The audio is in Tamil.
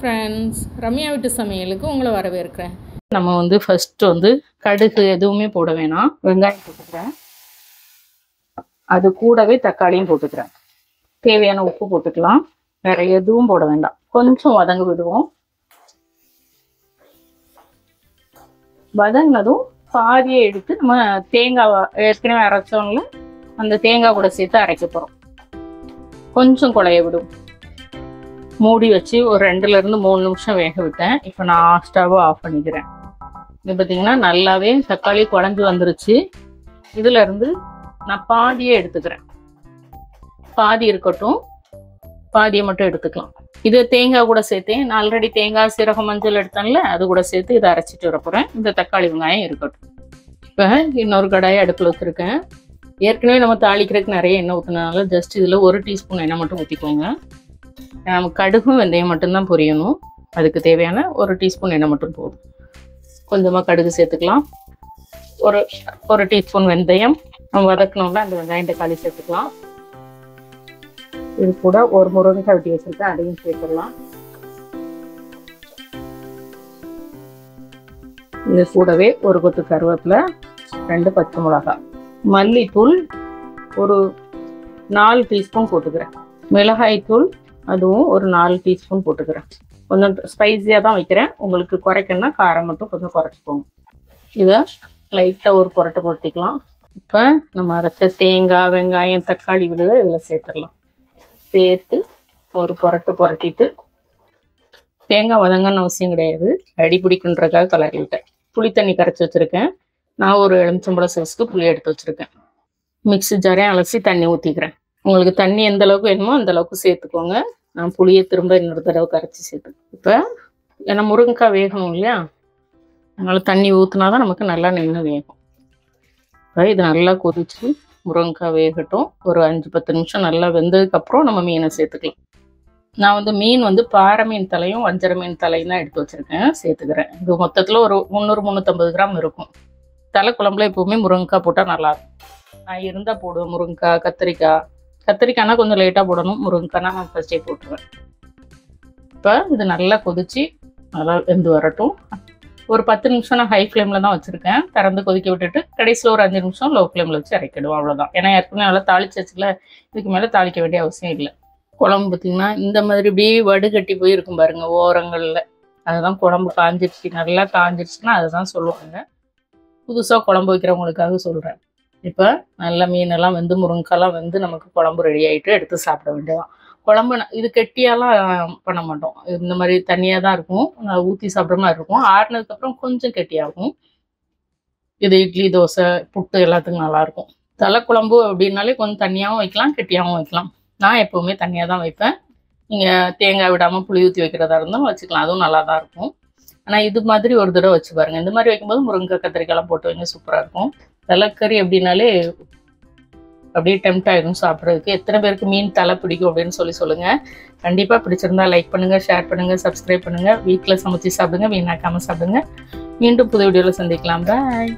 ஃப்ரெண்ட்ஸ், ரம்யா வீட்டு சமையலுக்கு உங்களை வரவேற்கிறேன். நம்ம வந்து ஃபர்ஸ்ட் கடுகு எதுவுமே போட வேணாம். வெங்காயம் போட்டுக்கிறேன். அது கூடவே தக்காளியும் போட்டுக்கிறேன். தேவையான உப்பு போட்டுக்கலாம். வேற எதுவும் போட வேண்டாம். கொஞ்சம் வதங்க விடுவோம். வதங்கினதும் பாதியை எடுத்து நம்ம தேங்காய் ஏற்கனவே அரைச்சோம்ல, அந்த தேங்காய் கூட சேர்த்து அரைக்க போறோம். கொஞ்சம் குழைய விடும். மூடி வச்சு ஒரு 2-3 நிமிஷம் வேக விட்டேன். இப்போ நான் ஸ்டவ் ஆஃப் பண்ணிக்கிறேன். இது பார்த்தீங்கன்னா நல்லாவே தக்காளி குழஞ்சி வந்துருச்சு. இதுல இருந்து நான் பாதியே எடுத்துக்கிறேன். பாதி இருக்கட்டும், பாதியை மட்டும் எடுத்துக்கலாம். இது தேங்காய் கூட சேர்த்தேன். நான் ஆல்ரெடி தேங்காய் சீரகம் மஞ்சள் எடுத்தேன்ல, அது கூட சேர்த்து இதை அரைச்சிட்டு வர போறேன். இந்த தக்காளி வெங்காயம் இருக்கட்டும். இப்போ இன்னொரு கடாயை அடுப்பில் வச்சுருக்கேன். ஏற்கனவே நம்ம தாளிக்கிறதுக்கு நிறைய எண்ணெய் ஊற்றினால ஜஸ்ட் இதில் 1 டீஸ்பூன் எண்ணெய் மட்டும் ஊற்றிக்கோங்க. நம்ம கடுகும் வெந்தயம் மட்டும்தான் பொரியணும். அதுக்கு தேவையான 1 டீஸ்பூன் எண்ணெய் மட்டும் போதும். கொஞ்சமாக கடுகு சேர்த்துக்கலாம். ஒரு டீஸ்பூன் வெந்தயம். நம்ம வதக்கணும்னா அந்த வெங்காயம் தக்காளி சேர்த்துக்கலாம். இது கூட ஒரு முருங்கைக்காய் வெட்டி வச்சுருக்கேன், அதையும் சேர்த்துடலாம். இது கூடவே ஒரு கொத்து கருவேப்பிலை, 2 பச்சை மிளகாய், மல்லித்தூள் ஒரு 4 டீஸ்பூன் போட்டுக்கிறேன். மிளகாய் தூள் அதுவும் ஒரு 4 டீஸ்பூன் போட்டுக்கிறேன். கொஞ்சம் ஸ்பைஸியாக தான் வைக்கிறேன். உங்களுக்கு குறைக்கணும்னா காரம் மட்டும் கொஞ்சம் குறைச்சிக்கோங்க. இதை லைட்டாக ஒரு புரட்டு பொருத்திக்கலாம். இப்போ நம்ம அரைச்ச தேங்காய் வெங்காயம் தக்காளி விழுத இதில் சேர்த்துடலாம். சேர்த்து ஒரு புரட்டு புரட்டிட்டு, தேங்காய் வதங்கன்னு அவசியம் கிடையாது, அடி பிடிக்குன்றதுக்காக கலரி விட்டேன். புளி தண்ணி கரைச்சி வச்சுருக்கேன். நான் ஒரு எலுமிச்சம்பழம் சைஸ்க்கு புளி எடுத்து வச்சுருக்கேன். மிக்ஸி ஜாரையும் அலசி தண்ணி ஊற்றிக்கிறேன். உங்களுக்கு தண்ணி எந்த அளவுக்கு வேணுமோ அந்த அளவுக்கு சேர்த்துக்கோங்க. நான் புளியை திரும்ப இன்னொரு தடவை கரைச்சி சேர்த்துக்கேன். இப்போ ஏன்னா முருங்கைக்காய் வேகணும் இல்லையா, அதனால தண்ணி ஊற்றினா தான் நமக்கு நல்லா நின்று வேகும். இப்போ இது நல்லா கொதிச்சு முருங்கைக்காய் வேகட்டும். ஒரு 5-10 நிமிஷம் நல்லா வெந்ததுக்கப்புறம் நம்ம மீனை சேர்த்துக்கலாம். நான் மீன் பாறை மீன் தலையும் வஞ்சர மீன் தலையும் தான் எடுத்து வச்சுருக்கேன், சேர்த்துக்கிறேன். இது மொத்தத்தில் ஒரு 300-350 கிராம் இருக்கும். தலை குழம்புல எப்போவுமே முருங்கைக்காய் போட்டால் நல்லாயிருக்கும். நான் இருந்தால் போடுவேன். முருங்கைக்காய் கத்திரிக்காய்னா கொஞ்சம் லேட்டாக போடணும். முருங்கைக்காய்னா நான் ஃபஸ்ட்டே போட்டுருவேன். இப்போ இது நல்லா கொதிச்சு நல்லா வெந்து வரட்டும். ஒரு 10 நிமிஷம் நான் ஹை ஃப்ளேமில் தான் வச்சுருக்கேன். திறந்து கொதிக்க விட்டுட்டு கடைசியில் ஒரு 5 நிமிஷம் லோ ஃப்ளேமில் வச்சு இறக்கிடுவோம். அவ்வளோதான். ஏன்னா ஏற்கனவே நல்லா தாளிச்சாச்சுல, இதுக்கு மேலே தாளிக்க வேண்டிய அவசியம் இல்லை. குழம்பு பார்த்திங்கன்னா இந்த மாதிரி இப்படி வடுகட்டி போயிருக்கும் பாருங்கள் ஓரங்களில். அதுதான் குழம்பு காஞ்சிடுச்சு. நல்லா காஞ்சிடுச்சுன்னா அதுதான் சொல்லுவாங்க. புதுசாக குழம்பு வைக்கிறவங்களுக்காக சொல்கிறேன். இப்போ நல்லா மீனெல்லாம் வெந்து முருங்கைக்காலாம் வெந்து நமக்கு குழம்பு ரெடி ஆகிட்டு எடுத்து சாப்பிட வேண்டியதான். குழம்பு இது கெட்டியாலாம் பண்ண மாட்டோம். இந்த மாதிரி தண்ணியாக தான் இருக்கும். ஊற்றி சாப்பிட்ற மாதிரி இருக்கும். ஆறுனதுக்கப்புறம் கொஞ்சம் கெட்டியாகும். இது இட்லி தோசை புட்டு எல்லாத்துக்கும் நல்லாயிருக்கும். தலை குழம்பு அப்படின்னாலே கொஞ்சம் தண்ணியாகவும் வைக்கலாம், கெட்டியாகவும் வைக்கலாம். நான் எப்போவுமே தண்ணியாக தான் வைப்பேன். நீங்கள் தேங்காய் விடாமல் புளி ஊற்றி வைக்கிறதா இருந்தாலும் வச்சுக்கலாம், அதுவும் நல்லா தான் இருக்கும். ஆனால் இது மாதிரி ஒரு தடவை வச்சு பாருங்கள். இந்த மாதிரி வைக்கும்போது முருங்கை கத்திரிக்காய்லாம் போட்டு வைங்க, சூப்பராக இருக்கும். தலைக்கறி அப்படின்னாலே அப்படியே டெம்ட் ஆகிடும் சாப்பிட்றதுக்கு. எத்தனை பேருக்கு மீன் தலை பிடிக்கும் அப்படின்னு சொல்லுங்கள். கண்டிப்பாக பிடிச்சிருந்தா லைக் பண்ணுங்கள், ஷேர் பண்ணுங்கள், சப்ஸ்கிரைப் பண்ணுங்கள். வீட்டில் சமைச்சு சாப்பிடுங்க, வீணாக்காமல் சாப்பிடுங்க. மீண்டும் புது வீடியோவில் சந்திக்கலாம். பாய்.